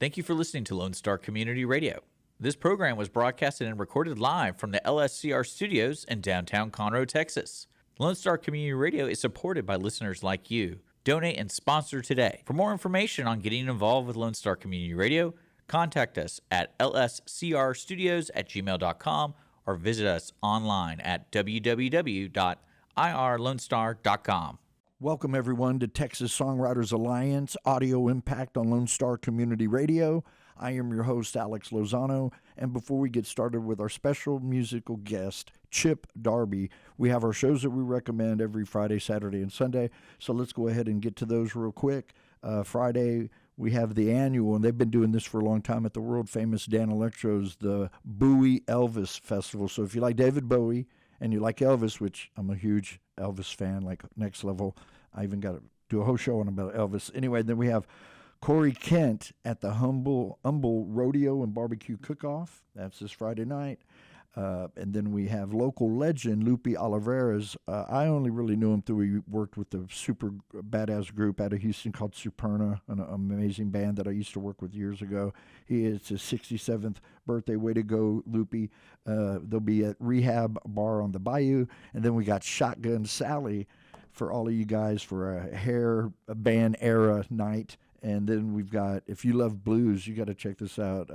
Thank you for listening to Lone Star Community Radio. This program was broadcasted and recorded live from the LSCR studios in downtown Conroe, Texas. Lone Star Community Radio is supported by listeners like you. Donate and sponsor today. For more information on getting involved with Lone Star Community Radio, contact us at lscrstudios@gmail.com or visit us online at www.irlonestar.com. Welcome, everyone, to Texas Songwriters Alliance Audio Impact on Lone Star Community Radio. I am your host, Alex Lozano, and before we get started with our special musical guest, Chip Darby, we have our shows that we recommend every Friday, Saturday, and Sunday, so let's go ahead and get to those real quick. Friday, we have the annual, and they've been doing this for a long time at the world-famous Dan Electro's, the Bowie Elvis Festival. So if you like David Bowie and you like Elvis, which I'm a huge Elvis fan, like next level, I even got to do a whole show on about Elvis. Anyway, then we have Corey Kent at the Humble Rodeo and Barbecue Cook-Off. That's this Friday night. And then we have local legend Lupe Oliveras. I only really knew him through he worked with a super badass group out of Houston called Superna, an amazing band that I used to work with years ago. It's his 67th birthday. Way to go, Lupe. They'll be at Rehab Bar on the Bayou. And then we got Shotgun Sally for all of you guys for a hair band era night. And then we've got, if you love blues, you got to check this out.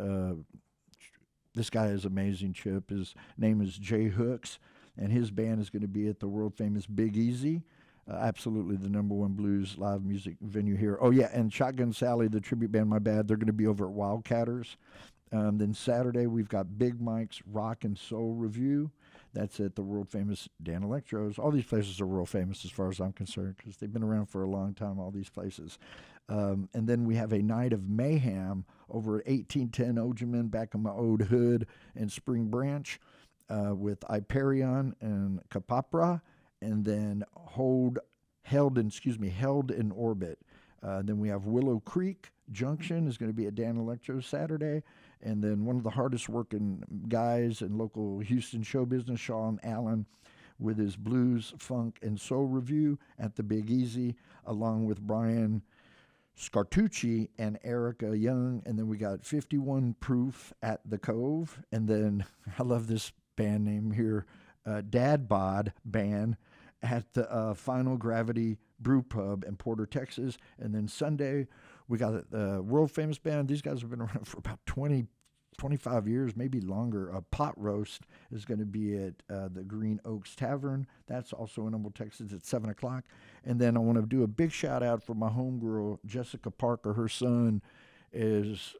This guy is amazing, Chip. His name is Jay Hooks, and his band is going to be at the world-famous Big Easy. Absolutely the number one blues live music venue here. Oh, yeah, and Shotgun Sally, the tribute band, my bad, they're going to be over at Wildcatters. Then Saturday, we've got Big Mike's Rock and Soul Review. That's at the world-famous Dan Electro's. All these places are world famous as far as I'm concerned because they've been around for a long time, all these places. And then we have a night of mayhem over at 1810 Ogeman back in my old hood in Spring Branch with Hyperion and Capapra, and then Held in Orbit. Then we have Willow Creek Junction is going to be at Dan Electro Saturday. And then one of the hardest working guys in local Houston show business, Sean Allen, with his blues, funk, and soul review at the Big Easy, along with Brian Scartucci and Erica Young. And then we got 51 Proof at the Cove. And then I love this band name here, Dad Bod Band at the Final Gravity Brew Pub in Porter, Texas. And then Sunday, we got the world-famous band. These guys have been around for about 25 years, maybe longer. A Pot Roast is going to be at the Green Oaks Tavern. That's also in Humble, Texas at 7 o'clock. And then I want to do a big shout-out for my homegirl, Jessica Parker. Her son has,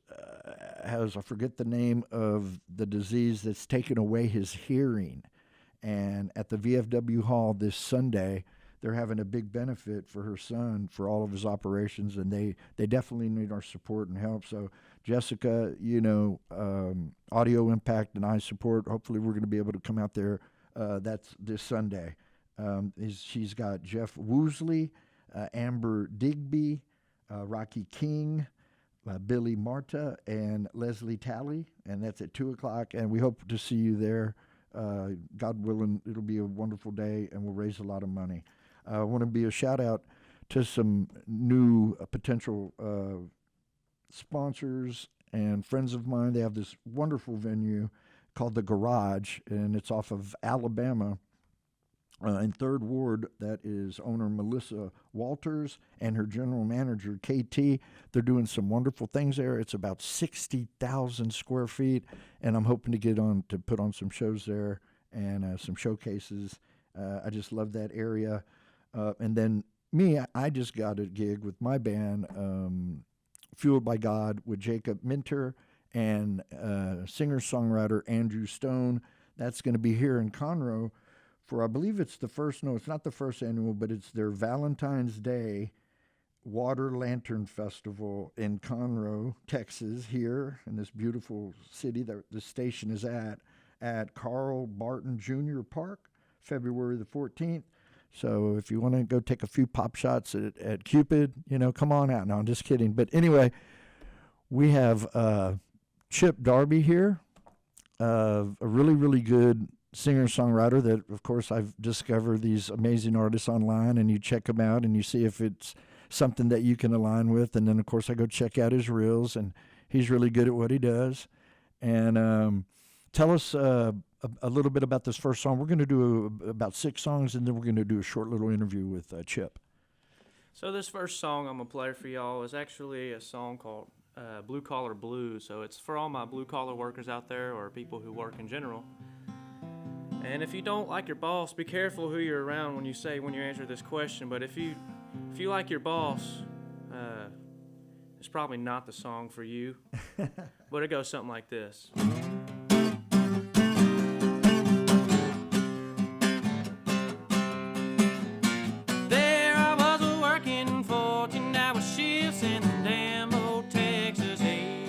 I forget the name of the disease that's taken away his hearing. And at the VFW Hall this Sunday, they're having a big benefit for her son for all of his operations, and they definitely need our support and help. So, Jessica, Audio Impact and I support. Hopefully, we're going to be able to come out there. That's this Sunday. She's got Jeff Woosley, Amber Digby, Rocky King, Billy Marta, and Leslie Talley, and that's at 2 o'clock, and we hope to see you there. God willing, it'll be a wonderful day, and we'll raise a lot of money. I want to be a shout-out to some new potential sponsors and friends of mine. They have this wonderful venue called The Garage, and it's off of Alabama in 3rd Ward. That is owner Melissa Walters and her general manager, KT. They're doing some wonderful things there. It's about 60,000 square feet, and I'm hoping to put on some shows there and some showcases. I just love that area. And then me, I just got a gig with my band, Fueled by God, with Jacob Minter and singer-songwriter Andrew Stone. That's going to be here in Conroe for, I believe it's it's not the first annual, but it's their Valentine's Day Water Lantern Festival in Conroe, Texas, here in this beautiful city that the station is at Carl Barton Jr. Park, February the 14th. So if you want to go take a few pop shots at Cupid, come on out. No, I'm just kidding. But anyway, we have Chip Darby here, a really, really good singer-songwriter that, of course, I've discovered these amazing artists online, and you check them out and you see if it's something that you can align with. And then, of course, I go check out his reels, and He's really good at what he does. And tell us a little bit about this first song. We're going to do about 6 songs, and then we're going to do a short little interview with Chip. So this first song I'm going to play for y'all is actually a song called Blue Collar Blues. So it's for all my blue collar workers out there, or people who work in general. And if you don't like your boss, be careful who you're around when you answer this question. But if you like your boss, it's probably not the song for you. But it goes something like this. There I was working 14-hour shifts in the damn old Texas heat.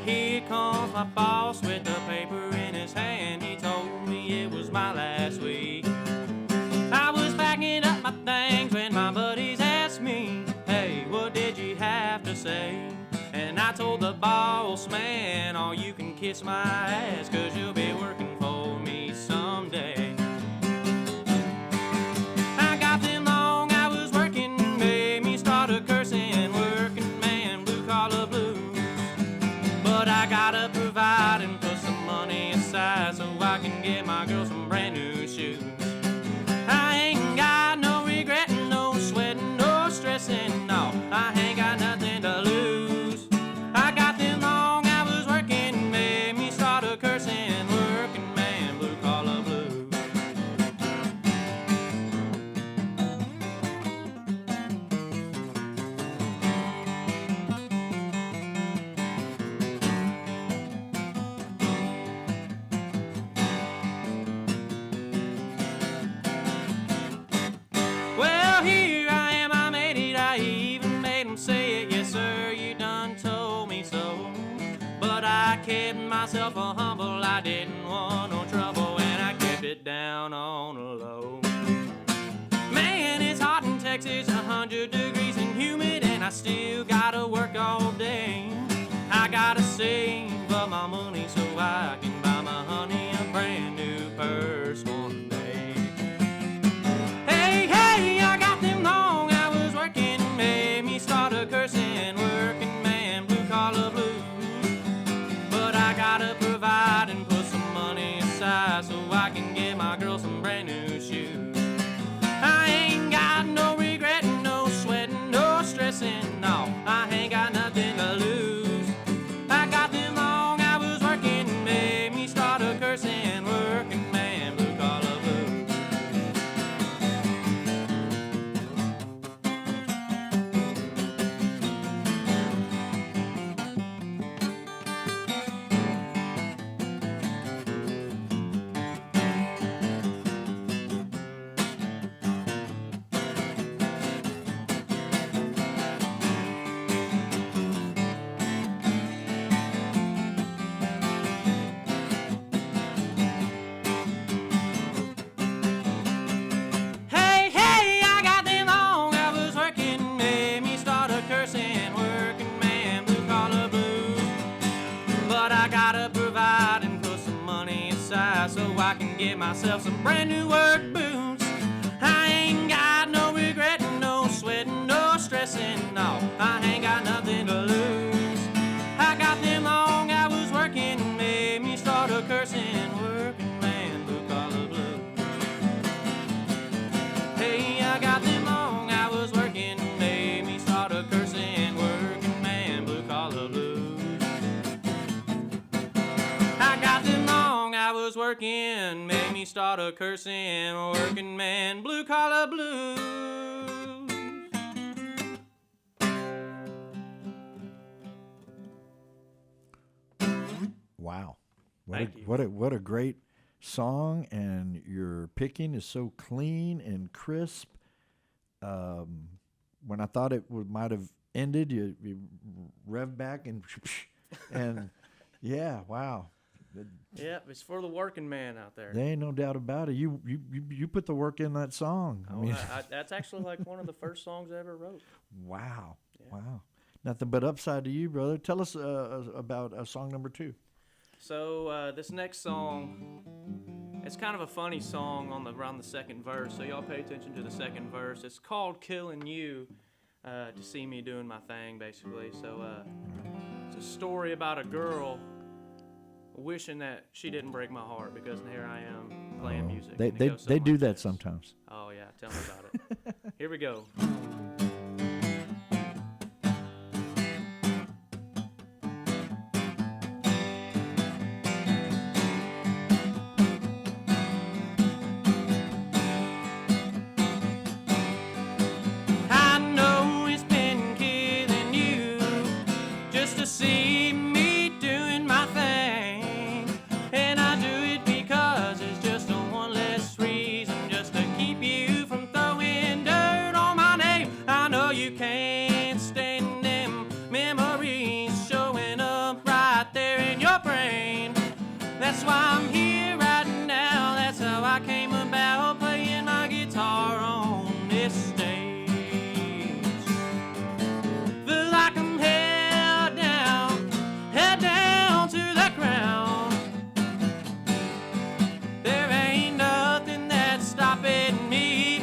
Here comes my boss with the paper in his hand. He told me it was my last week. I was packing up my things when my buddies asked me, hey, what did you have to say? And I told the boss, man, all you can kiss my ass, 'cause you'll be working for me someday. I got them long hours working, made me start a cursing, working man, blue collar blues. But I gotta provide and put some money aside so I can get my girl some brand new shoes. I ain't got no regret, no sweating, no stressing, no, I ain't got nothing to lose. I got them long hours working, made me start a cursing, working man, blue collar blues. Well, here I am, I made it, I even made them say it. Yes, sir, you done told me so. But I kept myself a humble, I didn't want no trouble, and I kept it down on the low. Man, it's hot in Texas, 100 degrees and humid, and I still gotta work all day. I gotta save up my money so I can buy my honey a brand new purse one day. Hey, hey, I got them long hours working, made me start a cursing, working man, blue collar blues. But I gotta provide and put some money aside so I can get my girl some brand new shoes. I ain't got no regret, no sweating, no stressing, no, I ain't got nothing to lose. I got them long hours working, made me start a cursing, working man, blue collar blues. Hey, hey, I got them long hours working, made me start a cursing, working man, blue collar blues. But I gotta provide and put some money aside so I can get myself some brand new work boots. I ain't got no regret, no sweating, no stressing, no, I ain't got nothing to lose. I got them long hours working, made me start a cursing, working man, blue collar blues. Hey, I got them long hours working, made me start a cursing, working man, blue collar blues. I got them long hours working, made me start a cursing, working man, blue collar blues. Wow. Thank you. What a great song, and your picking is so clean and crisp. When I thought it might have ended, you rev back and yeah, wow. Yep, it's for the working man out there. There ain't no doubt about it. You put the work in that song. I mean, That's actually like one of the first songs I ever wrote. wow, Yeah. wow. Nothing but upside to you, brother. Tell us about song number 2. So this next song, it's kind of a funny song around the second verse, so y'all pay attention to the second verse. It's called Killing You, to see me doing my thing, basically. So It's a story about a girl wishing that she didn't break my heart, because here I am playing music. They and it goes they something do like that this. sometimes. Oh yeah, tell me about it. Here we go. I know it's been killing you just to see me doing my thing, and I do it because it's just a one less reason just to keep you from throwing dirt on my name. I know you can't stand them memories showing up right there in your brain. That's why I'm here right now. That's how I came about playing my guitar on this stage. Feel like I'm held down to the ground. There ain't nothing that's stopping me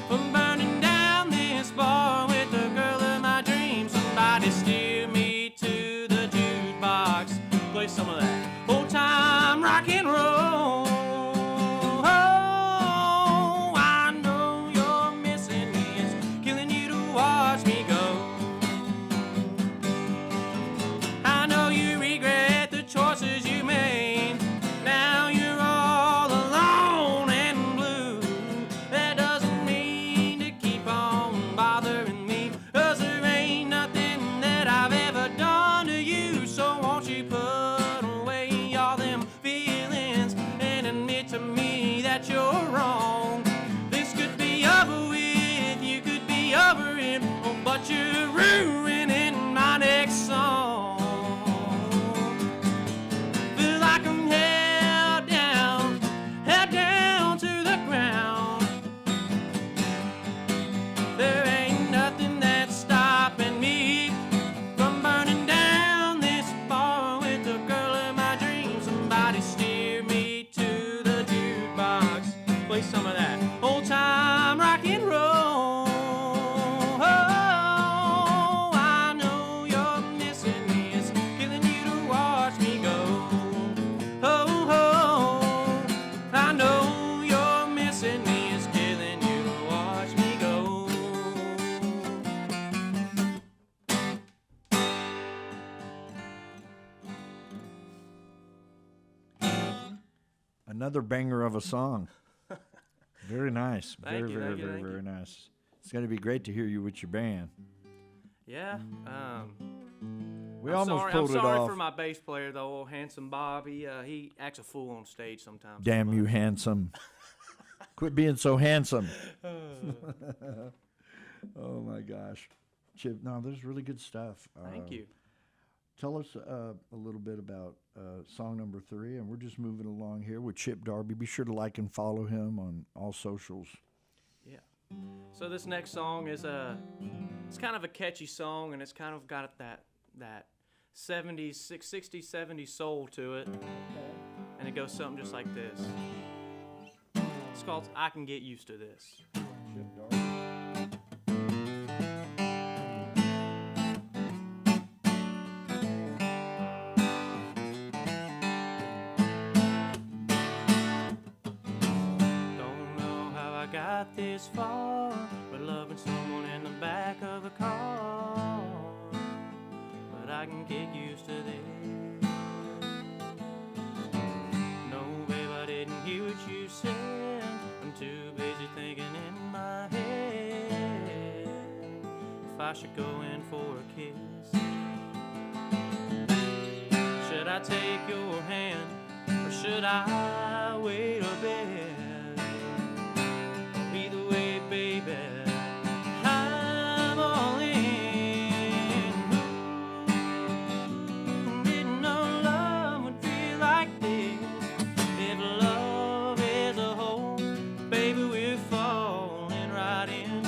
from burning down this bar with the girl of my dreams. Somebody steer me to the jukebox, play some of that old time rock and roll. Oh, I know you're missing me. It's killing you to watch me go. I know you regret the choices you made. Now you're all alone and blue. That doesn't mean to keep on bothering me, 'cause there ain't nothing that I've ever done to you. So won't you put away all them feelings and admit to me that you're wrong. This could be over with, you could be over it, oh, but you're ruining my next song. Feel like I'm held down to the ground. There ain't nothing that's stopping me from burning down this bar with the girl of my dreams. Somebody steer me to the jukebox, play some of that old time rock and roll. Oh, I know you're missing me. It's killing you to watch me go. Oh, I know you're missing me. It's killing you to watch me go. Another banger of a song. Very nice. Thank you, thank you, thank Very you. nice. It's going to be great to hear you with your band. Yeah. We I'm almost sorry, pulled I'm it sorry off. for my bass player, though, old handsome Bob. He acts a fool on stage sometimes. Damn you, handsome. Quit being so handsome. Oh, my gosh. Chip, no, there's really good stuff. Thank you. Tell us a little bit about song number 3, and we're just moving along here with Chip Darby. Be sure to like and follow him on all socials. Yeah. So this next song is it's kind of a catchy song, and it's kind of got that 70s, 60s, 70s soul to it. And it goes something just like this. It's called I Can Get Used to This. Chip Darby. Don't know how I got this far, but loving someone in the back of a car. But I can get used to this. No, babe, I didn't hear what you said. I'm too busy thinking in my head if I should go in for a kiss. Should I take your hand, or should I wait a bit? Either way, baby, I'm all in. Who didn't know love would feel like this? If love is a hole, baby, we're falling right in.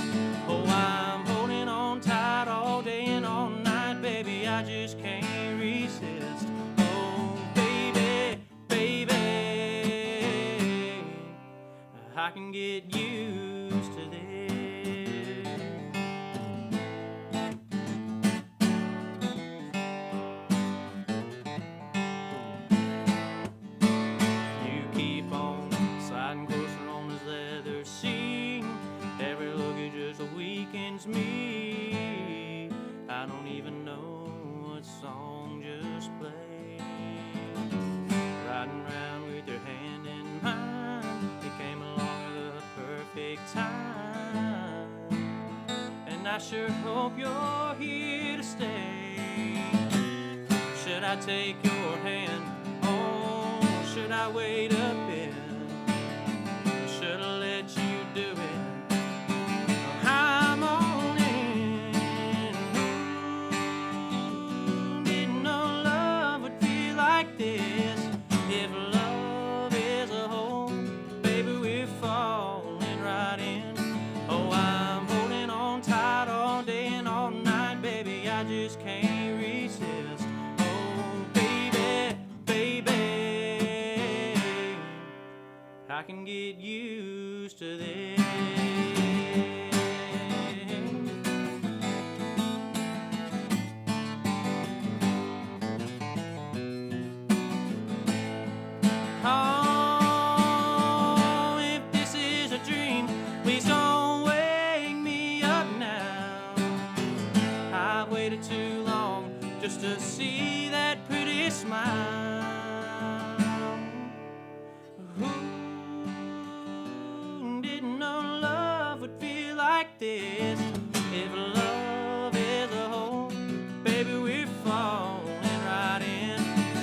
Oh, I'm holding on tight all day and all night, baby, I just can't resist. Oh, baby, baby, I can get used to this. I sure hope you're here to stay. Should I take your hand? Oh, should I wait a bit? Should I let you do it? I'm all in. Ooh, didn't know love would feel like this. If love is a hole, baby, we're falling right in. Oh, I'm holding on tight all day and all night, baby, I just can't resist. Oh, baby, baby, I can get used to this. Oh, if this is a dream, please don't wake me up now. I've waited too long just to see that pretty smile. Who didn't know love would feel like this? If love is a hole, baby, we're falling right in.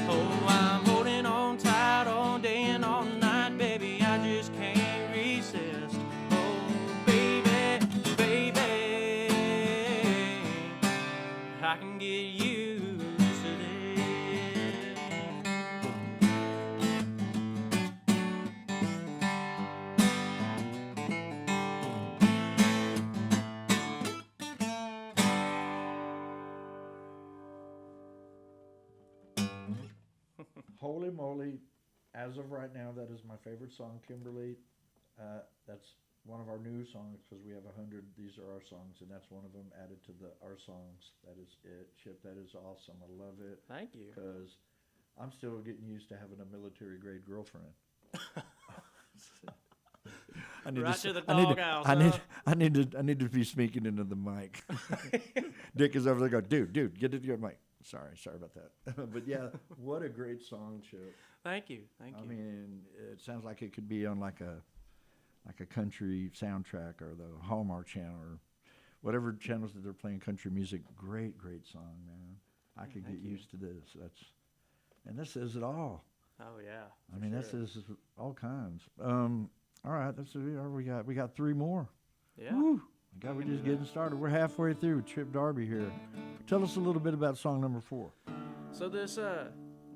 Oh, I'm holding on tight all day and all night, baby, I just can't resist. Oh, baby, baby, I can get used to this. Holy moly. As of right now, that is my favorite song, Kimberly. That's one of our new songs because we have 100. These are our songs, and that's one of them added to our songs. That is it, Chip. That is awesome. I love it. Thank you. Because I'm still getting used to having a military-grade girlfriend. I need Right to, to the I need to- doghouse, I need, huh? I need to be speaking into the mic. Dick is over there going, dude, get it to your mic. Sorry about that. But yeah, what a great song, Chip. Thank you. Thank I you. mean, it sounds like it could be on like a country soundtrack or the Hallmark Channel or whatever channels that they're playing country music. Great song, man. I could get used to this. And this says it all. Oh yeah. I mean, this is all kinds. All right, that's we got 3 more. Yeah. Woo. God, we're just getting started. We're halfway through with Trip Darby here. Tell us a little bit about song number 4. So this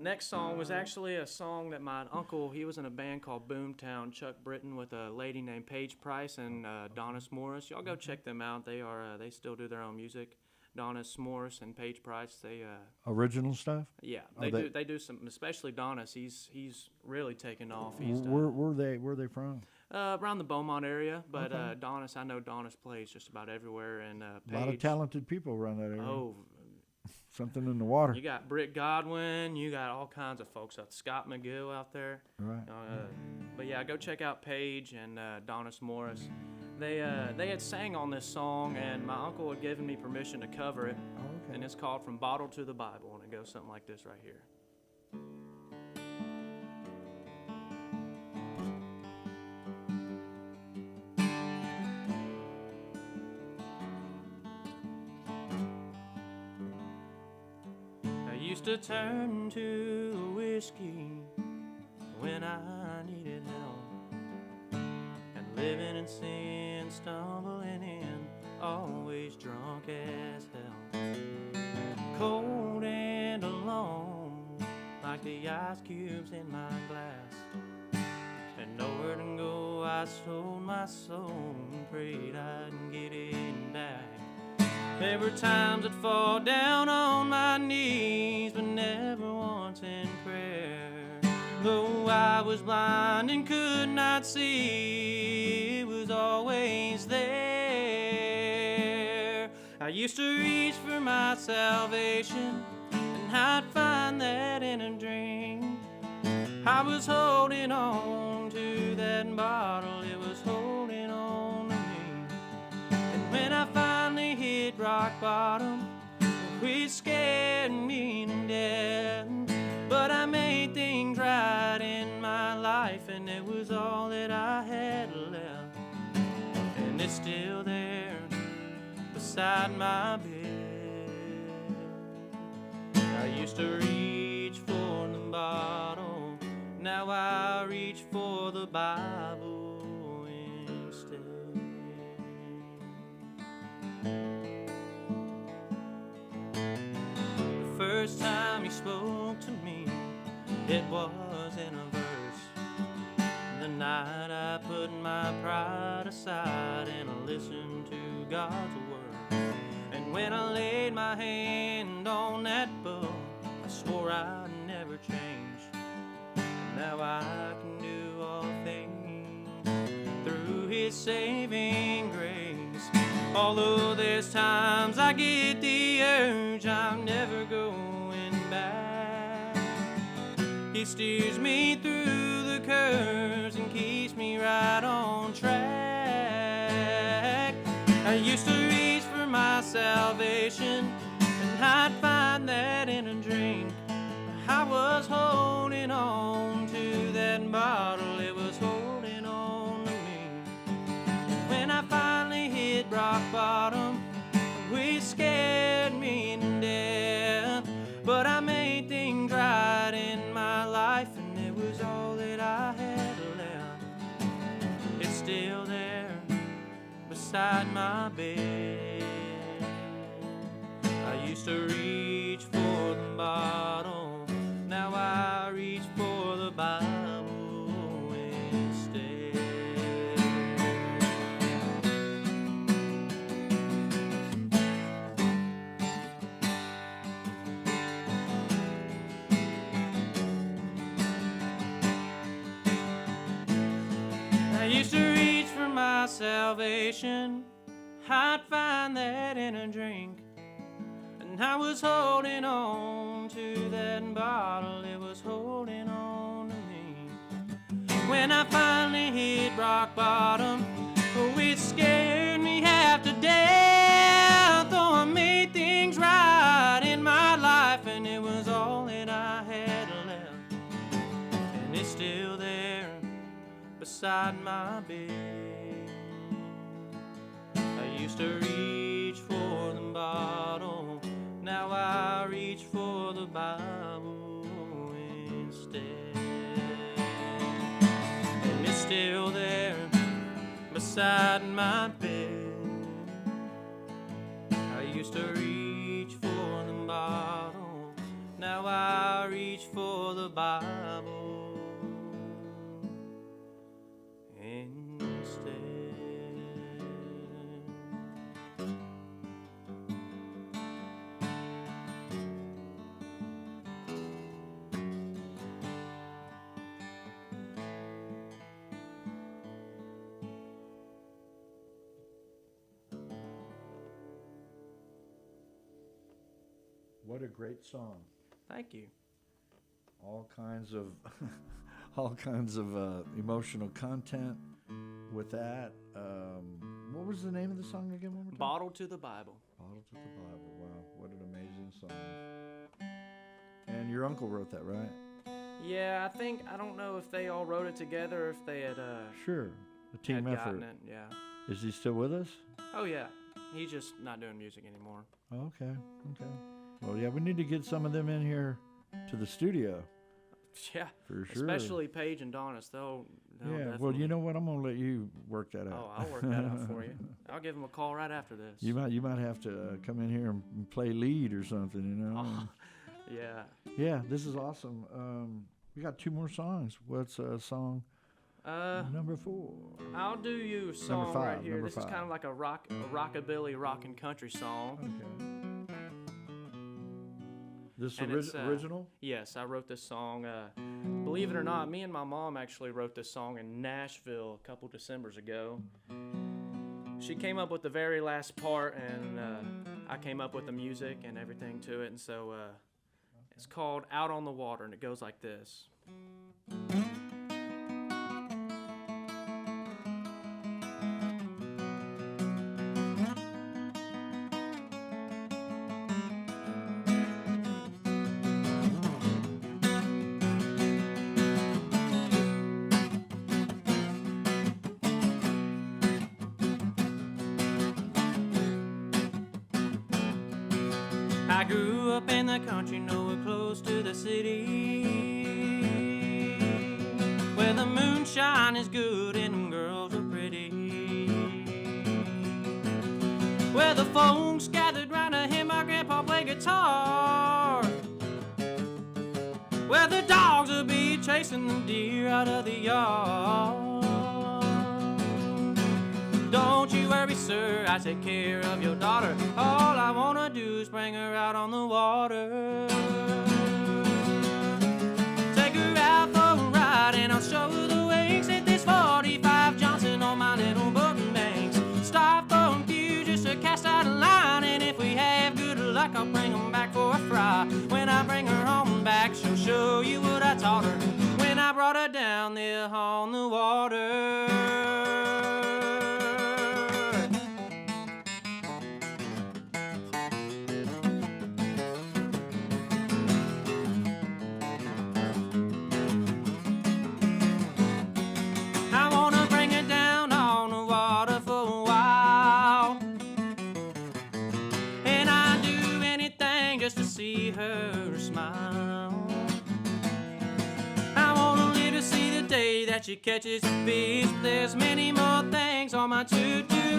next song was actually a song that my uncle, he was in a band called Boomtown, Chuck Britton, with a lady named Paige Price and Donis Morris. Y'all go check them out. They still do their own music. Donis Morris and Paige Price, they Original stuff? yeah, Oh, they do some, especially Donis. He's really taken off. He's Where are they from? around the Beaumont area, but Okay. Donis, I know Donis plays just about everywhere, and A Paige. lot of talented people around that area. Oh, Something in the water. you got Britt Godwin, you got all kinds of folks out. Scott McGill out there. Right. But yeah, go check out Paige and Donis Morris. They had sang on this song, and my uncle had given me permission to cover it. Oh, okay. And it's called From Bottle to the Bible, and it goes something like this right here. I used to turn to whiskey when I needed help, and living in sin, stumbling in, always drunk as hell, cold and alone, like the ice cubes in my glass, and nowhere to go. I sold my soul and prayed I'd get it back. There were times I'd fall down on my knees, but never once in prayer. Though I was blind and could not see, it was always there. I used to reach for my salvation, and I'd find that in a dream. I was holding on to that bottle, it was holding on to me. And when I finally hit rock bottom, it scared me to death. But I made things right in my life, and it was all that I had left. And it's still there beside my bed. I used to reach for the bottle, now I reach for the Bible instead. The first time he spoke to me, it was in a verse. The night I put my pride aside and I listened to God's word. And when I laid my hand on that book, I swore I'd never change. And now I can do all things through His saving grace. Although there's times I get the urge, I'm never going back. He steers me through the curves and keeps me right on track. I used to reach for my salvation, and I'd find that in a drink. I was holding on to that bottle, it was holding on to me. When I finally hit rock bottom, it scared me to death. But I made things right in my life, and it was all that I had left. It's still there beside my bed. I used to reach for the bottle, now I reach for the Bible instead. I used to reach for my salvation, I'd find that in a drink. And I was holding on to that bottle, it was holding on to me. When I finally hit rock bottom, oh, it scared me half to death. Though I made things right in my life, and it was all that I had left. And it's still there beside my bed. I used to reach for the bottle, now I reach for the Bible instead. And it's still there beside my bed. I used to reach for the bottle, now I reach for the Bible instead. What a great song. Thank you. All kinds of emotional content with that. What was the name of the song again? One more time? Bottle to the Bible. Bottle to the Bible. Wow, what an amazing song. And your uncle wrote that, right? Yeah, I don't know if they all wrote it together or if they had Sure, a team had effort. gotten it. Yeah. Is he still with us? Oh yeah, he's just not doing music anymore. Okay. Well, yeah, we need to get some of them in here to the studio. Yeah, for sure. Especially Paige and Donis. They'll Yeah, well, definitely- you know what? I'm gonna let you work that out. Oh, I'll work that out for you. I'll give them a call right after this. You might have to come in here and play lead or something, you know. Oh, yeah. Yeah, this is awesome. We got 2 more songs. What's song number 4? I'll do you a song five, right here. number This is 5. kind of like a rockabilly rock and country song. Okay. This And it's, original? Yes, I wrote this song. Believe it or not, me and my mom actually wrote this song in Nashville a couple Decembers ago. She came up with the very last part, and I came up with the music and everything to it. And so it's called Out on the Water, and it goes like this. I grew up in the country, nowhere close to the city, where the moonshine is good and them girls are pretty, where the folks gathered round to hear my grandpa play guitar, where the dogs will be chasing the deer out of the yard. Don't you worry, sir, I take care of your daughter. All I wanna do is bring her out on the water. Take her out for a ride and I'll show her the ways. Hit this 45 Johnson on my little button banks. Stop for a few just to cast out a line, and if we have good luck, I'll bring them back for a fry. When I bring her home back, she'll show you what I taught her when I brought her down there on the water. See her smile. I want a little see the day that she catches fish. There's many more things on my to-do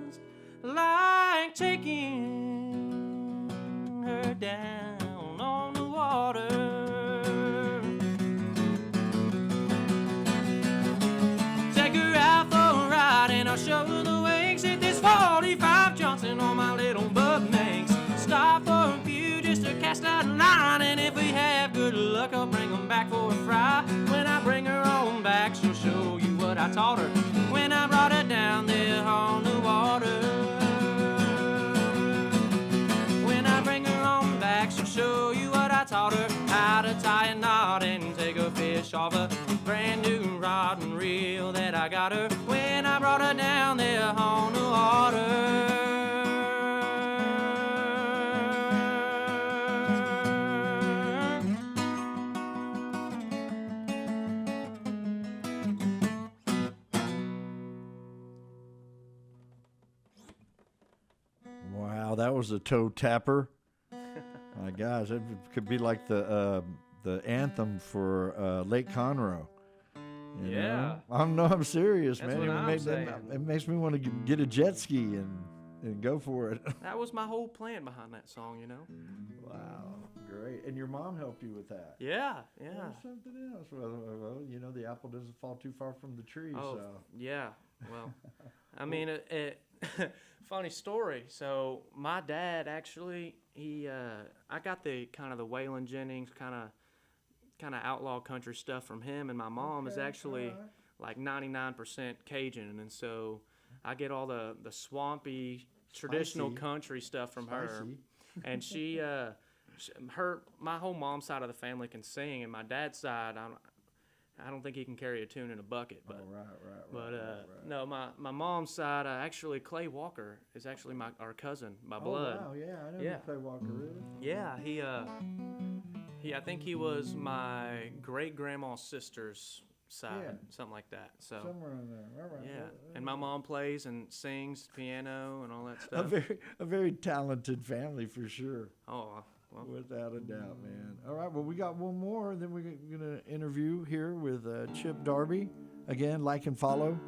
list, like taking her down on the water. Take her out for a ride and I'll show her the waves. Hit this 45 Johnson on my little bug makes. Stop for a few just to cast out a line, and if we have good luck, I'll bring them back for a fry. When I bring her on back, she'll show you what I taught her when I brought her down there on the water. When I bring her on back, she'll show you what I taught her, how to tie a knot and take a fish off a brand new rod and reel that I got her when I brought her down there on the water. Wow, that was a toe tapper. My gosh, it could be like the anthem for Lake Conroe. You know? I'm serious, That's man. what I'm saying. It makes me want to get a jet ski and go for it. That was my whole plan behind that song, you know? Wow, great. And your mom helped you with that. Yeah. Well, something else. Well, you know, the apple doesn't fall too far from the tree. Oh, so. yeah. Well, I mean, funny story. So my dad actually, I got the kind of the Waylon Jennings kind of outlaw country stuff from him, and my mom is actually like 99% Cajun, and so I get all the swampy traditional country stuff from her. And my whole mom's side of the family can sing, and my dad's side, I don't think he can carry a tune in a bucket. But no, my mom's side, actually Clay Walker is actually our cousin by blood. Oh wow, yeah, I know who Clay Walker is. Yeah, I think he was my great-grandma's sister's side, something like that. So somewhere in there. All right. Yeah, and my mom plays and sings piano and all that stuff. A very talented family for sure. Oh, well. Without a doubt, man. All right, well, we got one more, then we're going to interview here with Chip Darby. Again, like and follow.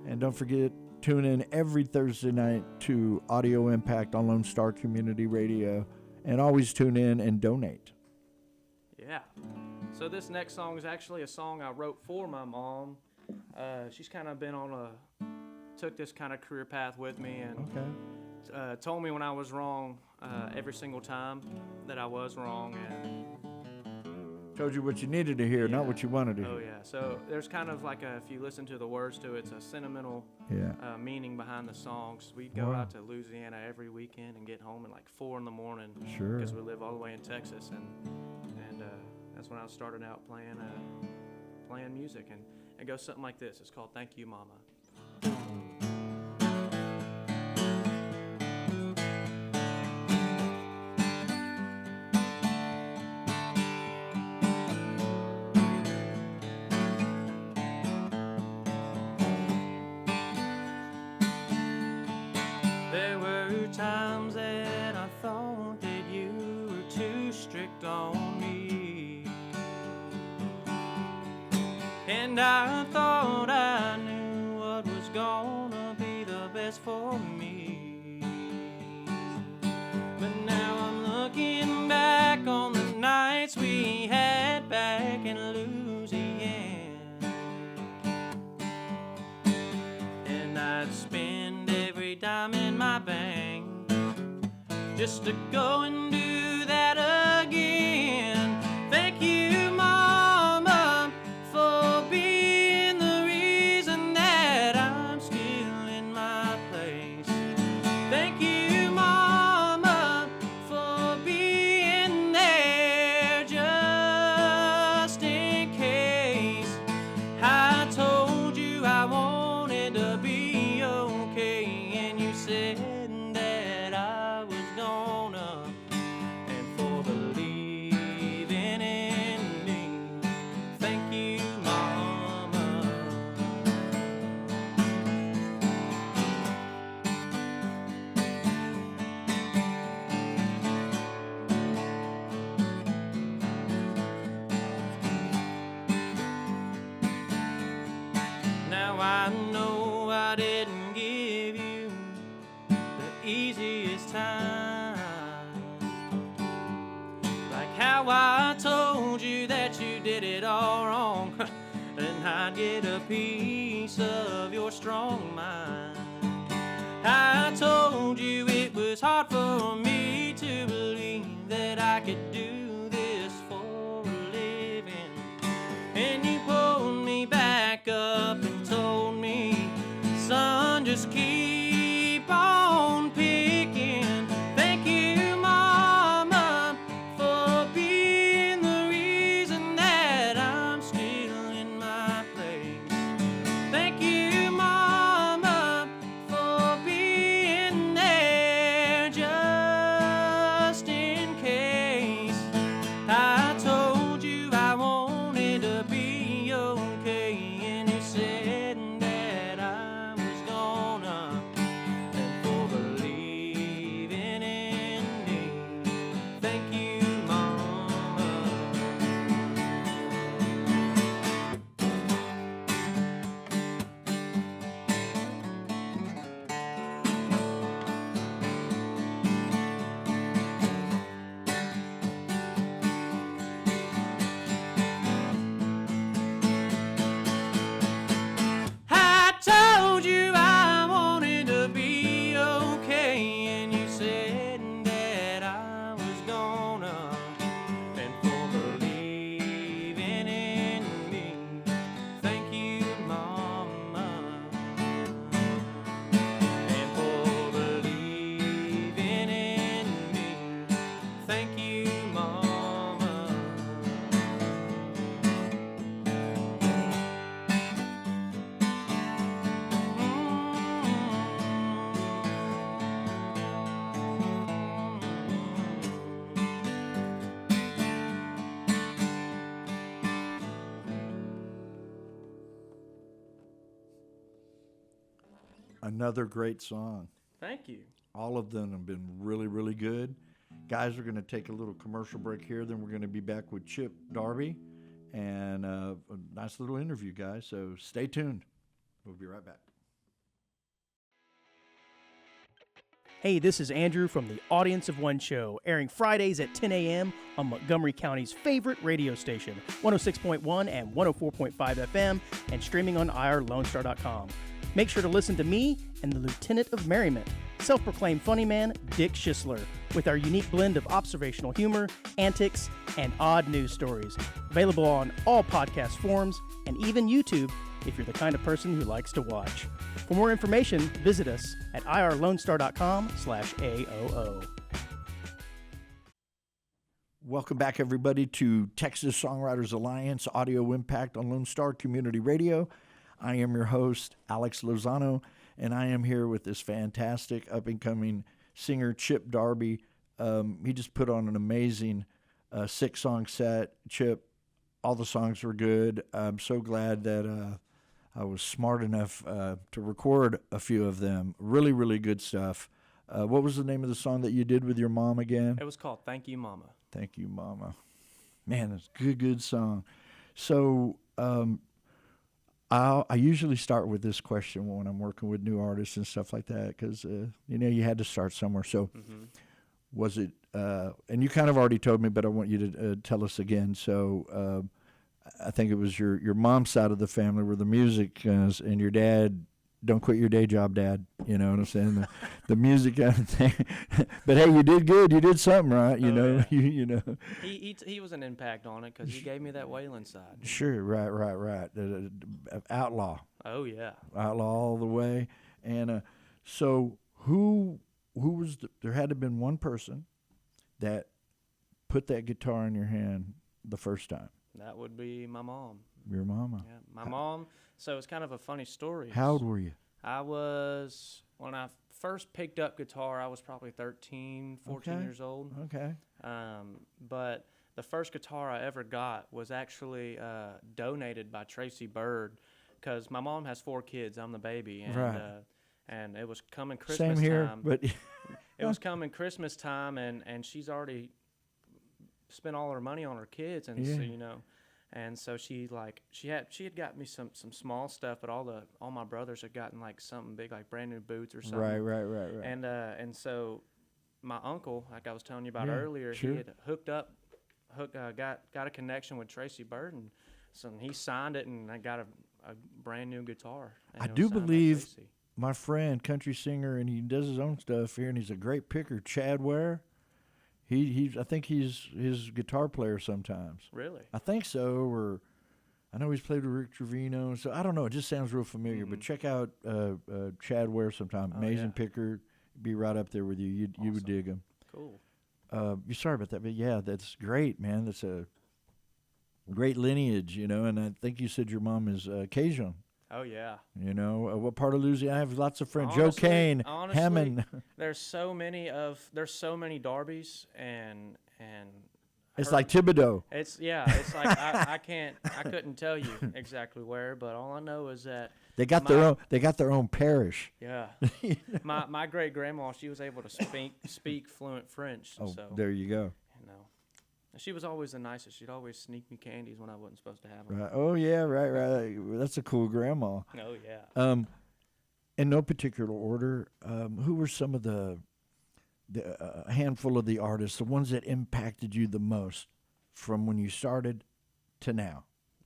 And don't forget, tune in every Thursday night to Audio Impact on Lone Star Community Radio. And always tune in and donate. Yeah. So this next song is actually a song I wrote for my mom. She's kind of been took this kind of career path with me and told me when I was wrong every single time that I was wrong. And told you what you needed to hear, not what you wanted to hear. Oh, yeah. So there's kind of like if you listen to the words to it, it's a sentimental meaning behind the songs. We go out to Louisiana every weekend and get home at like 4 in the morning. Sure. Because we live all the way in Texas. And that's when I started out playing music. And it goes something like this. It's called Thank You, Mama. There were And I thought I knew what was gonna be the best for me. But now I'm looking back on the nights we had back in Louisiana, and I'd spend every dime in my bank just to go and do that again. Thank you, Mama, for being the reason that I'm still in my place. Thank you, Mama, for being there just in case. I told you I wanted to be okay, and you said that I was gonna, and for believing in me. Thank you, Mama. Now I know I didn't give you the easiest time, like how I told you that you did it all wrong, and I'd get a piece of your strong mind. I told you it was hard for me to believe that I could do this for a living, and you pulled me back up and told me, son, just keep on picking. Thank you, Mama, for being the reason that I'm still in my place. Thank you, Mama, for being there just in case. I told you I wanted to be okay, and you said that I was gonna, and for believing in me. Thank you, Mama. I told you I wanted to be okay, and you said that I was gonna, and for believing in me. Thank you, Mama, and for believing in me. Thank you, Mama. Another great song. Thank you. All of them have been really, really good. Guys, we're going to take a little commercial break here. Then we're going to be back with Chip Darby and a nice little interview, guys. So stay tuned. We'll be right back. Hey, this is Andrew from the Audience of One show, airing Fridays at 10 a.m. on Montgomery County's favorite radio station, 106.1 and 104.5 FM, and streaming on irlonestar.com. Make sure to listen to me and the Lieutenant of Merriment, self-proclaimed funny man Dick Schisler, with our unique blend of observational humor, antics, and odd news stories. Available on all podcast forums and even YouTube if you're the kind of person who likes to watch. For more information, visit us at irlonestar.com/AOO. Welcome back, everybody, to Texas Songwriters Alliance Audio Impact on Lone Star Community Radio. I am your host, Alex Lozano, and I am here with this fantastic up-and-coming singer, Chip Darby. He just put on an amazing 6-song set. Chip, all the songs were good. I'm so glad that I was smart enough to record a few of them. Really, really good stuff. What was the name of the song that you did with your mom again? It was called Thank You, Mama. Thank You, Mama. Man, it's a good, good song. So I usually start with this question when I'm working with new artists and stuff like that because, you had to start somewhere. So was it, and you kind of already told me, but I want you to tell us again. So I think it was your mom's side of the family where the music and your dad, don't quit your day job, Dad. You know what I'm saying? The music kind of thing. But hey, you did good. You did something right. You know. He was an impact on it because he gave me that Waylon side. Sure. Right. Outlaw. Oh yeah. Outlaw all the way. And so who was there had to have been one person that put that guitar in your hand the first time. That would be my mom. Your mama. Yeah, my mom. So it's kind of a funny story. How old were you? When I first picked up guitar, I was probably 13, 14 years old. Okay. But the first guitar I ever got was actually donated by Tracy Bird because my mom has 4 kids. I'm the baby. And, right. And it was coming Christmas Same here, time. but it was coming Christmas time, and she's already spent all her money on her kids, and so, and so she had got me some small stuff, but all my brothers had gotten like something big, like brand new boots or something. Right. And so my uncle, like I was telling you about earlier, sure. he had got a connection with Tracy Bird, and so he signed it, and I got a brand new guitar. I do believe my friend, country singer, and he does his own stuff here, and he's a great picker, Chad Ware. I think he's his guitar player sometimes. Really? I think so, or I know he's played with Rick Trevino, so I don't know. It just sounds real familiar. But check out Chad Ware sometime. Amazing picker. Be right up there with you. You would dig him. Cool. You're sorry about that, but yeah, that's great, man. That's a great lineage, and I think you said your mom is Cajun. Oh yeah. What part of Louisiana? I have lots of friends. Honestly, Joe Kane, honestly, Hammond. There's so many Darbys and It's like Thibodeau. It's like I couldn't tell you exactly where, but all I know is that They got their own parish. Yeah. My great grandma, she was able to speak fluent French. Oh, so there you go. She was always the nicest. She'd always sneak me candies when I wasn't supposed to have them. Right. Oh yeah, right. That's a cool grandma. Oh yeah. In no particular order, who were some of the handful of the artists, the ones that impacted you the most from when you started to now?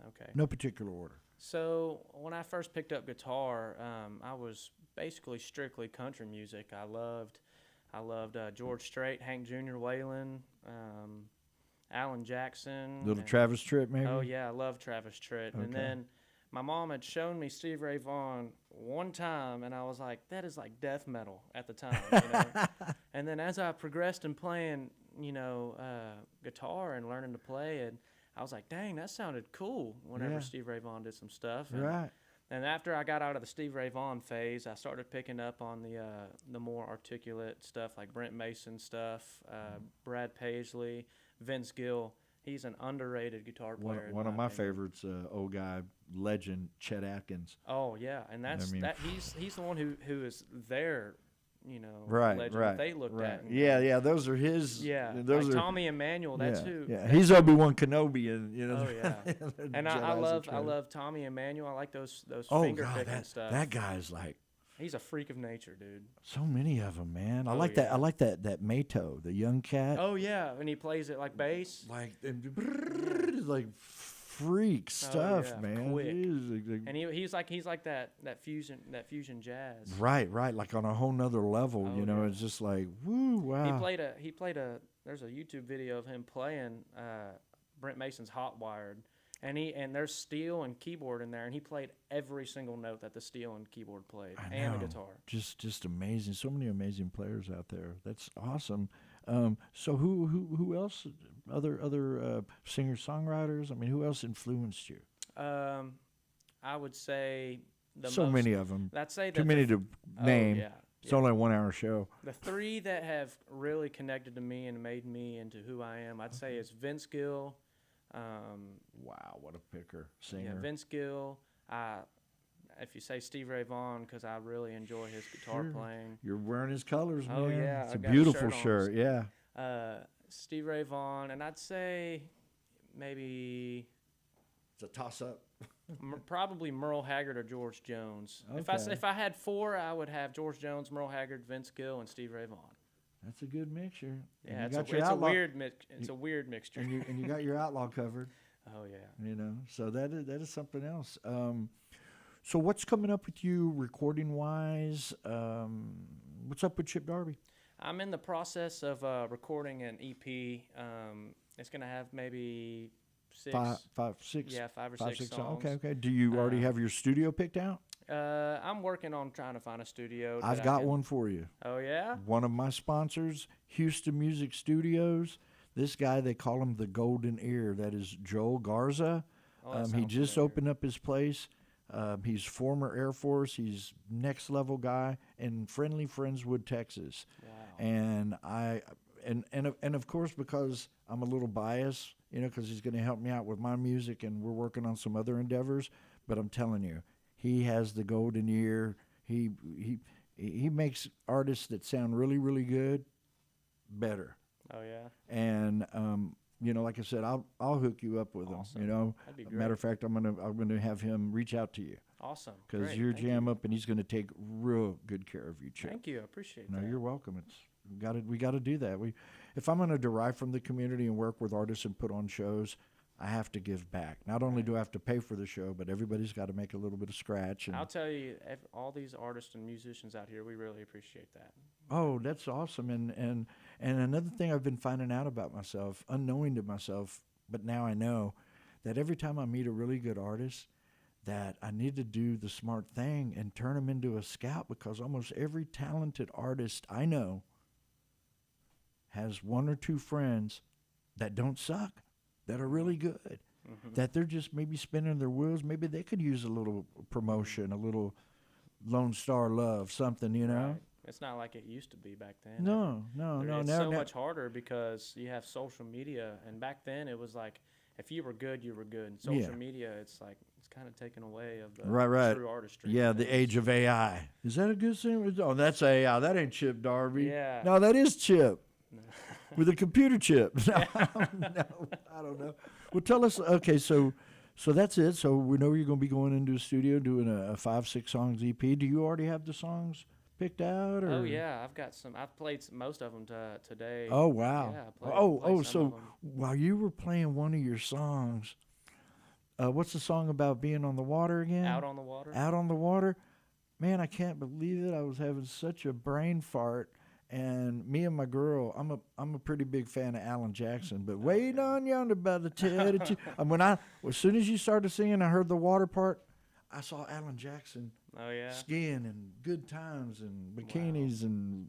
Okay. No particular order. So when I first picked up guitar, I was basically strictly country music. I loved George Strait, Hank Jr., Waylon, Alan Jackson. Little Travis Tritt, maybe? Oh, yeah, I love Travis Tritt. Okay. And then my mom had shown me Stevie Ray Vaughan one time, and I was like, that is like death metal at the time. And then as I progressed in playing, guitar and learning to play, and I was like, dang, that sounded cool whenever Stevie Ray Vaughan did some stuff. Right. And after I got out of the Stevie Ray Vaughan phase, I started picking up on the more articulate stuff like Brent Mason stuff, Brad Paisley, Vince Gill. He's an underrated guitar player. One of my favorites, old guy, legend, Chet Atkins. Oh yeah, and he's the one who is their, right, legend right, that they looked right. at. And, Yeah, those are his. Yeah, those like are Tommy Emmanuel. That's who. Yeah, he's Obi-Wan Kenobi, and Oh yeah, and I love Tommy Emmanuel. I like those finger picking stuff. That guy's like. He's a freak of nature, dude. So many of them, man. I Oh, like yeah. that. I like that Mato, the young cat. Oh yeah, and he plays it like bass. Like freak stuff, yeah, man. quick. And he's like that fusion jazz. right, like on a whole nother level. Oh, yeah. It's just like woo, wow. He played a. There's a YouTube video of him playing Brent Mason's Hot Wired, and there's steel and keyboard in there, and he played every single note that the steel and keyboard played, and the guitar. Just amazing. So many amazing players out there. That's awesome. So who else? Other singers, songwriters. I mean, who else influenced you? I would say many of them. I'd say too many to name. Oh, yeah. It's only a 1 hour show. The 3 that have really connected to me and made me into who I am, I'd say is Vince Gill. Wow, what a picker, singer. Yeah, Vince Gill. If you say Stevie Ray Vaughan, because I really enjoy his guitar playing. You're wearing his colors, man. Oh yeah, It's a beautiful shirt. Yeah. Stevie Ray Vaughan, and I'd say maybe It's a toss-up. Probably Merle Haggard or George Jones. Okay. If I had four, I would have George Jones, Merle Haggard, Vince Gill, and Steve Ray Vaughan. That's a good mixture. Yeah, And it's you a got your outlaw- weird mixture. and you got your outlaw covered. Oh yeah. You know, so that is something else. So what's coming up with you recording wise? What's up with Chip Darby? I'm in the process of recording an EP. It's gonna have maybe Five or six songs. Okay. Do you already have your studio picked out? I'm working on trying to find a studio. I've got one for you. Oh yeah. One of my sponsors, Houston Music Studios. This guy, they call him the Golden Ear. That is Joel Garza. He just opened up his place. He's former Air Force. He's next level guy in friendly Friendswood, Texas. Wow. And of course, because I'm a little biased, because he's going to help me out with my music, and we're working on some other endeavors. But I'm telling you, he has the golden ear. He makes artists that sound really, really good better. Oh yeah. And like I said, I'll hook you up with Awesome. him. That'd be great. Matter of fact, I'm gonna have him reach out to you. Awesome. Because Great. you're Thank jam you. up, and he's going to take real good care of you, Chip. Thank you. I appreciate No, that. you're welcome. We got to do that. If I'm going to derive from the community and work with artists and put on shows, I have to give back. Not only do I have to pay for the show, but everybody's got to make a little bit of scratch. And I'll tell you, all these artists and musicians out here, we really appreciate that. oh, that's awesome. And another thing I've been finding out about myself, unknowing to myself, but now I know, that every time I meet a really good artist, that I need to do the smart thing and turn them into a scout, because almost every talented artist I know has one or two friends that don't suck, that are really good, that they're just maybe spinning their wheels. Maybe they could use a little promotion, a little Lone Star love, something, Right. It's not like it used to be back then. No. It's now, so much harder because you have social media, and back then it was like if you were good, you were good. And social media, it's like it's kind of taken away of the right. true artistry. Yeah, the age of AI. Is that a good thing? Oh, that's AI. That ain't Chip Darby. Yeah. No, that is Chip. With a computer chip. No, I don't know. Well, tell us. Okay, so that's it. So we know you're going to be going into a studio doing a 5-6 songs EP. Do you already have the songs picked out? Or? Oh yeah, I've got some. I've played most of them today. Oh wow. Yeah, I played some So of 'em. while you were playing one of your songs, what's the song about being on the water again? Out on the Water. Out on the Water. Man, I can't believe it. I was having such a brain fart. And me and my girl, I'm a pretty big fan of Alan Jackson, but waiting on yonder by the tattoo. As soon as you started singing, I heard the water part. I saw Alan Jackson Oh yeah. skiing and good times and bikinis and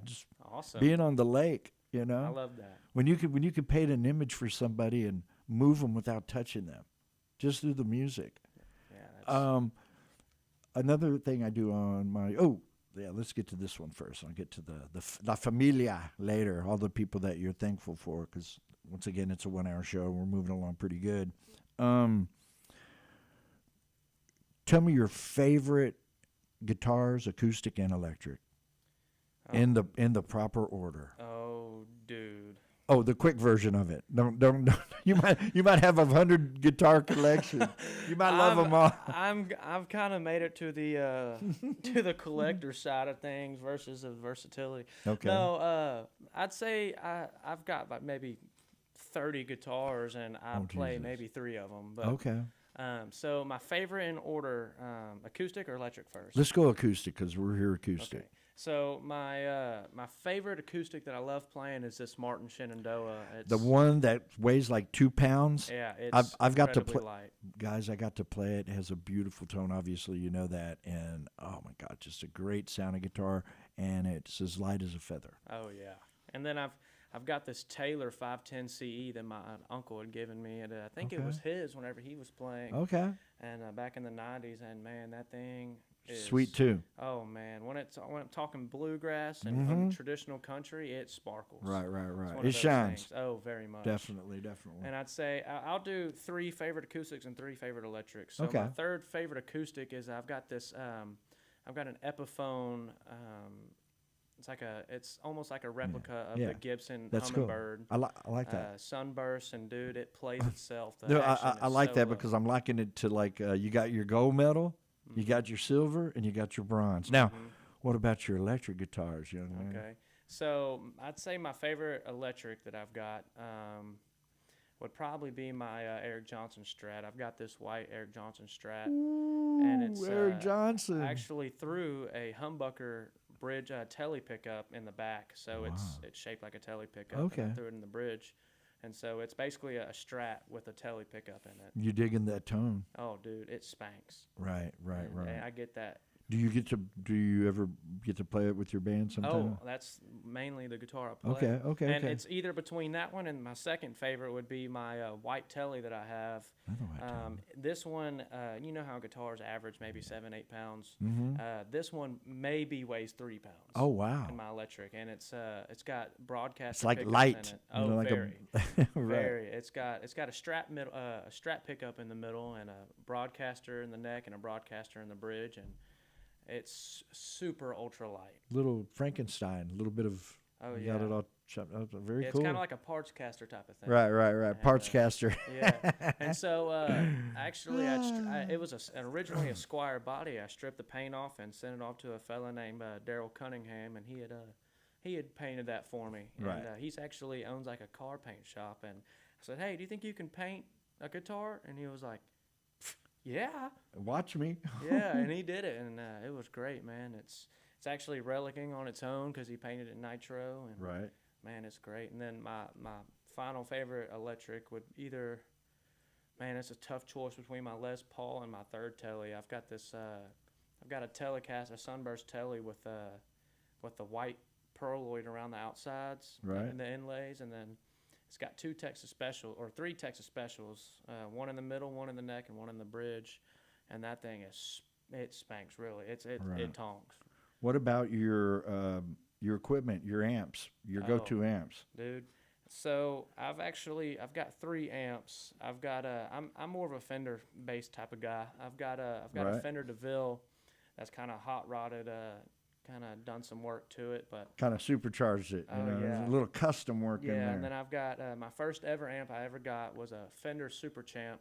just Awesome. being on the lake. I love that. when you could paint an image for somebody and move them without touching them, just through the music. Yeah. That's, Another thing I do on my let's get to this one first. I'll get to the La Familia later, all the people that you're thankful for, because once again, it's a 1-hour show. We're moving along pretty good. Tell me your favorite guitars, acoustic and electric, in the proper order. oh, dude. Oh, the quick version of it. Don't. You might have 100 guitar collection. You might love them all. I've kind of made it to the collector side of things versus the versatility. Okay. No, I'd say I've got like maybe 30 guitars, and I play Jesus. maybe 3 of them. But, Okay. So my favorite in order, acoustic or electric first? Let's go acoustic, because we're here acoustic. Okay. So my favorite acoustic that I love playing is this Martin Shenandoah. It's, The one that weighs like 2 pounds. yeah, it's I've got to incredibly play. light. Guys, I got to play it. It has a beautiful tone. Obviously, you know that. And oh my God, just a great sounding guitar. And it's as light as a feather. Oh yeah, and then I've got this Taylor 510 CE that my uncle had given me, and I think it was his whenever he was playing. Okay. And back in the 90s, and man, that thing is Sweet too. Oh man, when I'm talking bluegrass and traditional country, it sparkles. Right. It's one of It those shines. things. Oh, very much. Definitely. And I'd say I'll do 3 favorite acoustics and 3 favorite electrics. So Okay. my third favorite acoustic is I've got this. I've got an Epiphone it's almost like a replica of Yeah. the Gibson That's cool. Hummingbird. I like that. Sunburst, and dude, it plays itself. The No, action I is like so that low. because I'm liking it to like you got your gold medal, you got your silver, and you got your bronze. Now, what about your electric guitars, young man? Okay. So I'd say my favorite electric that I've got would probably be my Eric Johnson Strat. I've got this white Eric Johnson Strat, and it's Eric Johnson. actually through a humbucker bridge telly pickup in the back, so it's shaped like a telly pickup. Okay. And I threw it in the bridge, and so it's basically a Strat with a telly pickup in it. You digging that tone? Oh, dude, it spanks. Right. And I get that. Do you ever get to play it with your band sometime? Oh, that's mainly the guitar I play. Okay. And it's either between that one and my second favorite would be my white telly that I have. Another white telly. This one, you know how guitars average maybe 7-8 pounds. Mm-hmm. This one maybe weighs 3 pounds. Oh wow. In my electric, and it's got broadcaster. It's like pickups light. In it. You Oh, know, like very, right. very. It's got a strap pickup in the middle, and a broadcaster in the neck, and a broadcaster in the bridge, and it's super ultra light. Little Frankenstein, a little bit of. Oh, you yeah. got it all chopped up. Very It's cool. kind of like a parts caster type of thing. Right. Parts caster. Yeah. And so actually, it was originally a Squire body. I stripped the paint off and sent it off to a fella named Daryl Cunningham, and he had painted that for me. Right. And he's actually owns like a car paint shop. And I said, hey, do you think you can paint a guitar? And he was like, yeah. Watch me. Yeah, and he did it, and it was great, man. It's actually relicking on its own because he painted it nitro, and Right. man, it's great. And then my final favorite electric would either, man, it's a tough choice between my Les Paul and my third telly. I've got this, I've got a Telecaster, a Sunburst telly with the white pearloid around the outsides, Right. and the inlays, and then it's got three Texas Specials, one in the middle, one in the neck, and one in the bridge. And that thing it spanks really. Right. It tongs. What about your equipment, your amps, your go-to amps? Dude. So I've got 3 amps. I've got I'm more of a Fender based type of guy. I've got a Right. Fender DeVille that's kind of hot rodded, kind of done some work to it, but Kind of supercharged it. Oh, There's yeah. a little custom work in yeah. there. And then I've got my first ever amp I ever got was a Fender Super Champ.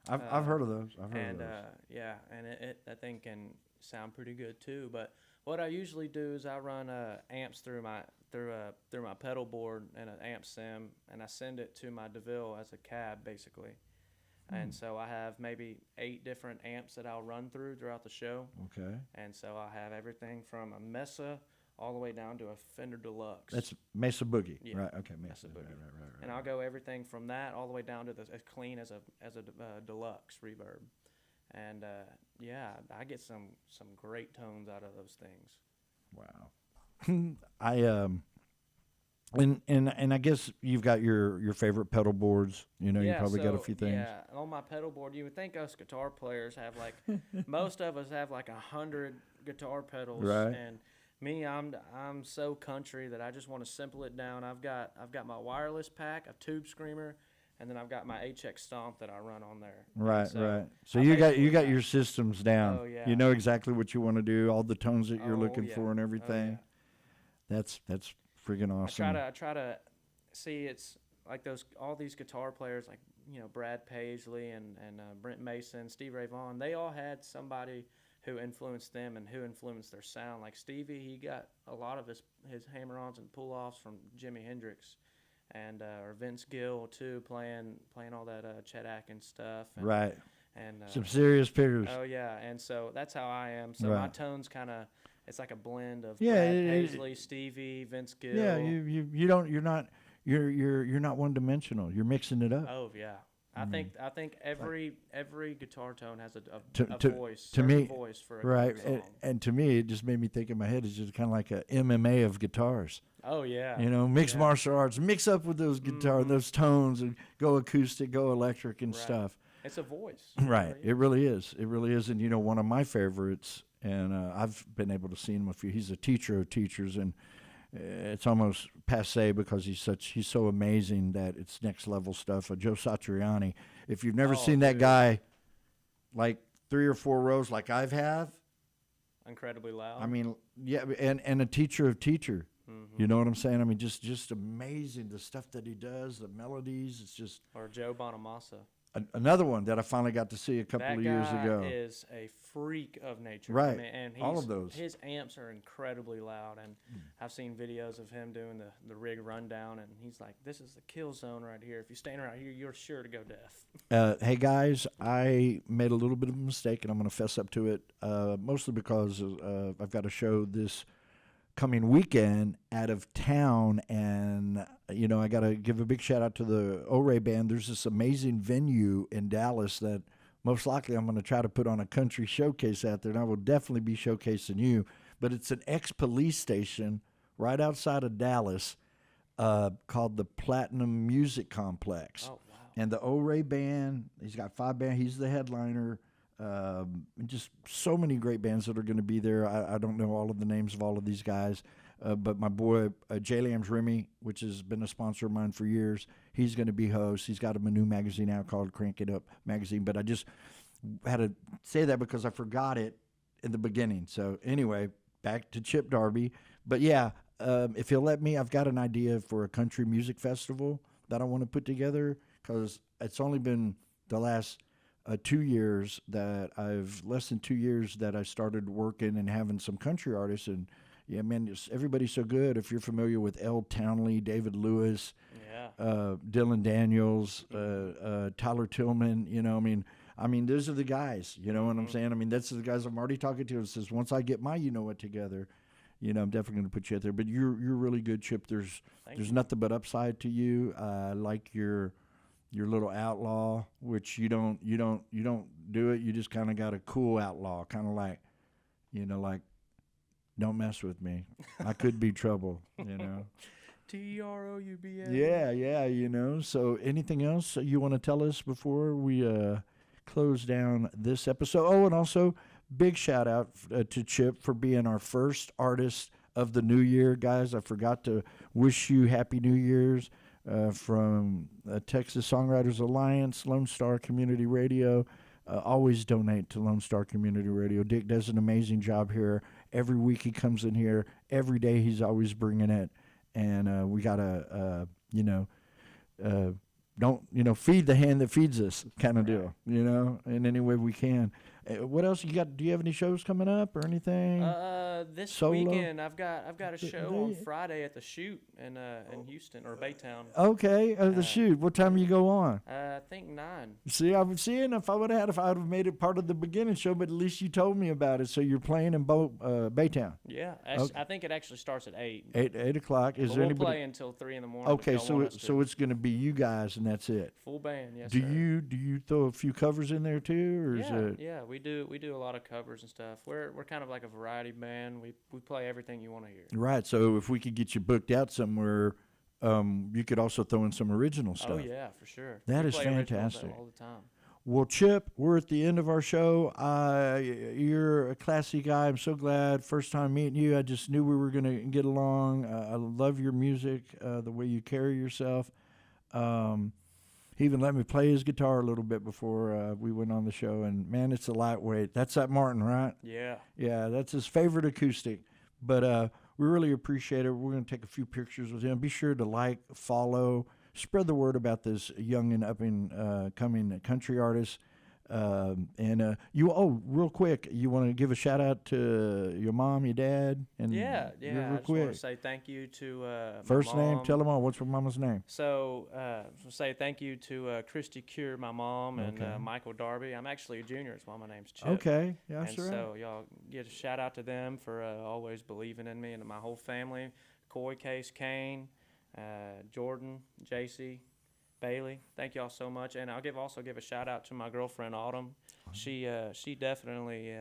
I've heard of those. And that thing can sound pretty good too. But what I usually do is I run amps through my pedal board and an amp sim, and I send it to my DeVille as a cab basically. And so I have maybe 8 different amps that I'll run throughout the show. Okay. And so I have everything from a Mesa all the way down to a Fender Deluxe. That's Mesa Boogie. Yeah, Right. Okay. Mesa Boogie. Right. And I'll go everything from that all the way down to as clean as a Deluxe reverb. And I get some great tones out of those things. Wow. And I guess you've got your favorite pedal boards. You know, you probably got a few things. Yeah, on my pedal board, you would think us guitar players have like most of us have like 100 guitar pedals. Right. And me, I'm so country that I just want to simple it down. I've got my wireless pack, a tube screamer, and then I've got my HX Stomp that I run on there. Right. So I you got basically your systems down. Oh, yeah. You know exactly what you want to do, all the tones that you're Oh, looking yeah. for, and Oh, everything. yeah. That's friggin' awesome. I try to see it's like all these guitar players like Brad Paisley and Brent Mason, Steve Ray Vaughan. They all had somebody who influenced them and who influenced their sound. Like Stevie, he got a lot of his hammer-ons and pull-offs from Jimi Hendrix, and or Vince Gill too, playing all that Chet Atkins stuff. And, Right. And Some serious pickers. oh yeah, and so that's how I am. So Right. my tone's kind of. It's like a blend of Yeah, Brad it- Paisley, Stevie, Vince Gill. Yeah, you're not one dimensional. You're mixing it up. Oh yeah, I think every guitar tone has a To voice. to me, voice for a right? song. And to me, it just made me think in my head. It's just kind of like a MMA of guitars. Oh yeah. You know, mixed martial arts. Mix up with those those tones, and go acoustic, go electric, and Right. stuff. It's a voice. Right. It really is. It really is. And one of my favorites, and I've been able to see him a few. He's a teacher of teachers, and it's almost passe because he's so amazing that it's next level stuff. Joe Satriani. If you've never seen that guy, like 3 or 4 rows like I've have, incredibly loud. I mean, yeah, and a teacher of teacher. You know what I'm saying? I mean, just amazing, the stuff that he does, the melodies. It's just. Or Joe Bonamassa. Another one that I finally got to see a couple of years ago. That guy is a freak of nature. Right. I mean, and all of those. His amps are incredibly loud, and I've seen videos of him doing the rig rundown, and he's like, "This is the kill zone right here. If you stand right here, you're sure to go deaf." Hey guys, I made a little bit of a mistake, and I'm going to fess up to it. Mostly because I've got a show this coming weekend out of town, and I got to give a big shout out to the O-Ray band. There's this amazing venue in Dallas that most likely I'm going to try to put on a country showcase out there, and I will definitely be showcasing you. But it's an ex-police station right outside of Dallas called the Platinum Music Complex. Oh, wow. And the O-Ray band, he's got 5 bands. He's the headliner. Just so many great bands that are going to be there. I don't know all of the names of all of these guys, but my boy J. Lamb's Remy, which has been a sponsor of mine for years, he's going to be host. He's got a new magazine out called Crank It Up Magazine, but I just had to say that because I forgot it in the beginning. So anyway, back to Chip Darby. But yeah, if he'll let me, I've got an idea for a country music festival that I want to put together, because it's only been the last 2 years less than 2 years that I started working and having some country artists. And yeah, man, everybody's so good. If you're familiar with L. Townley, David Lewis, Dylan Daniels, Tyler Tillman, I mean, those are the guys, you know what I'm saying? I mean, that's the guys I'm already talking to. It says, once I get my what together, I'm definitely going to put you out there. But you're really good, Chip. There's nothing but upside to you. I like your little outlaw, which you don't do it. You just kind of got a cool outlaw, kind of like, like, don't mess with me. I could be trouble, TROUBA. Yeah, So anything else you want to tell us before we close down this episode? Oh, and also big shout out to Chip for being our first artist of the new year. Guys, I forgot to wish you Happy New Year's. From Texas Songwriters Alliance, Lone Star Community Radio. Always donate to Lone Star Community Radio. Dick does an amazing job here. Every week he comes in here. Every day he's always bringing it. And we got to, feed the hand that feeds us kind of deal, in any way we can. What else you got? Do you have any shows coming up or anything? This Solo? weekend I've got a show on Friday at the Shoot in Houston or Baytown. Okay, the Shoot. What time you go on? I think 9. See, I'm seeing if I would have made it part of the beginning show, but at least you told me about it. So you're playing in Baytown. Yeah, I think it actually starts at 8. 8 o'clock. Is but there we'll anybody? play until 3 in the morning. Okay, so it's going to be you guys and that's it. Full band, yes. Do you throw a few covers in there too, or is it? Yeah, we do a lot of covers and stuff. We're kind of like a variety band. We play everything you want to hear. Right. So if we could get you booked out somewhere, you could also throw in some original stuff. Oh yeah, for sure. That we is play fantastic. all the time. Well, Chip, we're at the end of our show. You're a classy guy. I'm so glad. First time meeting you, I just knew we were going to get along. I love your music, the way you carry yourself. He even let me play his guitar a little bit before we went on the show. And, man, it's a lightweight. That's that Martin, right? Yeah. Yeah, that's his favorite acoustic. But we really appreciate it. We're going to take a few pictures with him. Be sure to like, follow, spread the word about this young and up-and-coming country artist. Real quick, you want to give a shout-out to your mom, your dad? And Yeah. real I just quick. want to say thank you to First my mom. name, tell them all. What's your mama's name? So, say thank you to Christy Cure, my mom, and Okay. Michael Darby. I'm actually a junior. That's why my name's Chip. Okay, yeah, And that's right. so y'all get a shout out to them for always believing in me and my whole family. Coy, Case, Kane, Jordan, JC, Bailey. Thank y'all so much. And I'll also give a shout out to my girlfriend Autumn. She definitely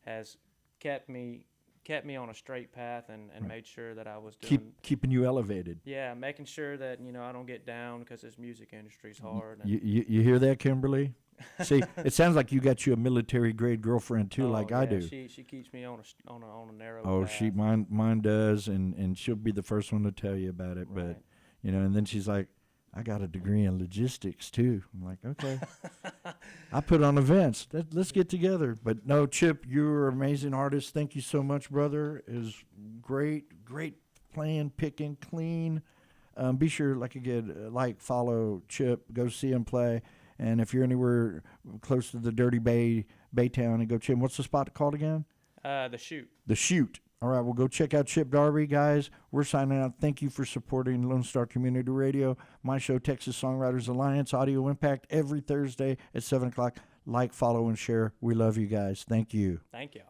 has kept me on a straight path and made sure that I was doing Keeping you elevated. Yeah, making sure that I don't get down because this music industry's hard. And You hear that, Kimberly? See, it sounds like you got you a military grade girlfriend too, like I do. She keeps me on a narrow Oh, path. mine does, and she'll be the first one to tell you about it. Right. But and then she's like, I got a degree in logistics too. I'm like, okay. I put on events. Let's get together. But no, Chip, you're an amazing artist. Thank you so much, brother. It was great playing, picking, clean. Be sure, follow Chip, go see him play. And if you're anywhere close to the Dirty Baytown, and go check him. What's the spot called again? The Shoot. The Shoot. All right, well, go check out Chip Darby, guys. We're signing out. Thank you for supporting Lone Star Community Radio. My show, Texas Songwriters Alliance, Audio Impact, every Thursday at 7 o'clock. Like, follow, and share. We love you guys. Thank you. Thank you.